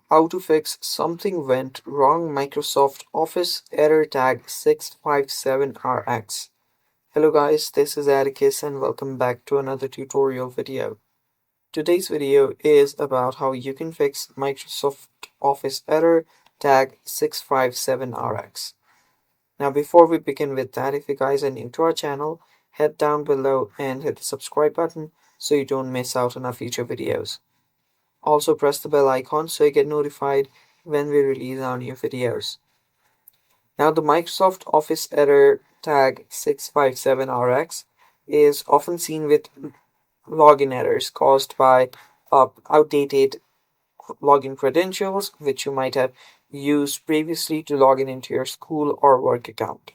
How to fix something went wrong Microsoft Office error tag 657RX. Hello guys, this is Atticus and welcome back to another tutorial video. Today's video is about how you can fix Microsoft Office error tag 657RX. Now before we begin with that, if you guys are new to our channel, head down below and hit the subscribe button so you don't miss out on our future videos. Also press the bell icon so you get notified when we release our new videos. Now the Microsoft Office error tag 657RX is often seen with login errors caused by outdated login credentials which you might have used previously to log in into your school or work account.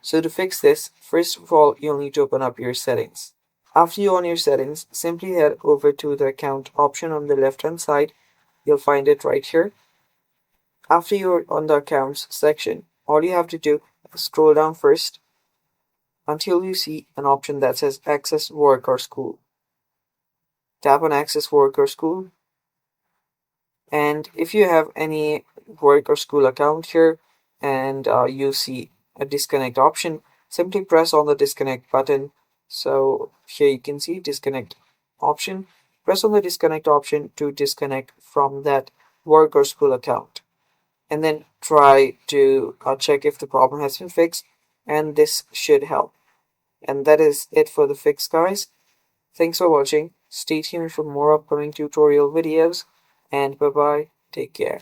So to fix this, first of all, you'll need to open up your settings. After you on your settings, simply head over to the account option on the left hand side. You'll find it right here. After you're on the accounts section, all you have to do is scroll down first until you see an option that says access work or school. Tap on access work or school, and if you have any work or school account here and you see a disconnect option, simply press on the disconnect button. So here you can see disconnect option. Press on the disconnect option to disconnect from that work or school account, and then try to check if the problem has been fixed, and this should help. And that is it for the fix, guys. Thanks for watching. Stay tuned for more upcoming tutorial videos, and bye bye. Take care.